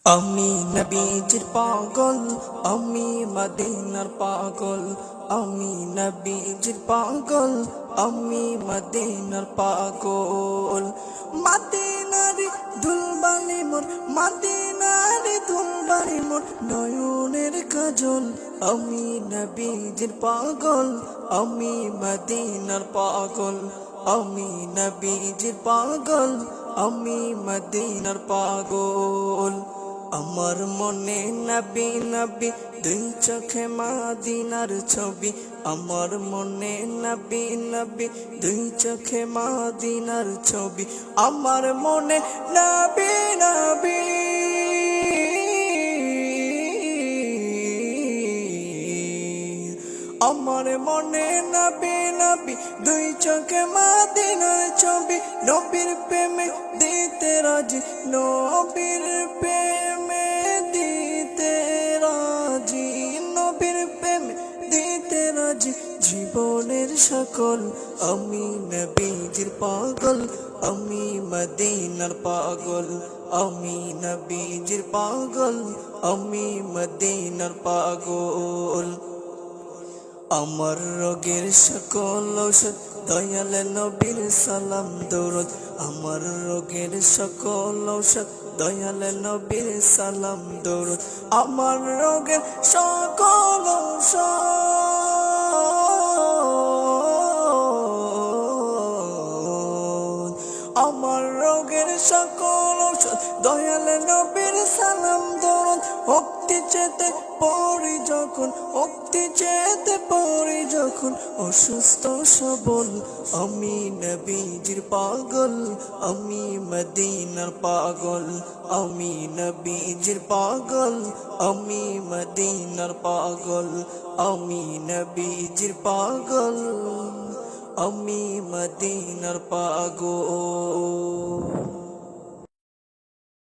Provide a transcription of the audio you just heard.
আমি নবীজির পাগল, আমি মদিনার পাগল। আমি নবীজির পাগল, আমি মদিনার পাগল। মদিনার ধুলবালি মোর, মদিনার ধুলবালি মোর নয়নের কাজল। আমি নবীজির পাগল, আমি মদিনার পাগল। আমি নবীজির পাগল, আমি মদিনার পাগল। আমার মনে নবী নবী, দুই চোখে মদিনার ছবি। আমার মনে নবী নবী, দুই চোখে মদিনার ছবি। আমার মনে নবী নবী, আমার মনে নবী নবী, দুই চোখে মদিনার ছবি। নবীর প্রেমে দিতে রাজি, নবীর প্রেমে দিতে রাজি, নবীর প্রেমে দিতে রাজি জীবনের সকল। আমি নবীজির পাগল, আমি মদিনার পাগল। আমি নবীজির পাগল, আমি মদিনার পাগল। আমার রোগের সকল ঔষধ দয়াল নবীর সালাম দরুদ। আমার রোগের সকল ঔষধ দয়াল নবীর সালাম দরুদ। আমার রোগের সকল ঔষধ, আমার রোগের সকল ঔষধ দয়াল নবীর সালাম দরুদ। ভক্তি চেতে পড়ি যখন, ভক্তি চেতে পড়ি যখন অসুস্থ সবল। আমি নবীজির পাগল, আমি মদিনার পাগল। আমি নবীজির পাগল, আমি মদিনার পাগল। আমি নবীজির পাগল, আমি মদিনার পাগল।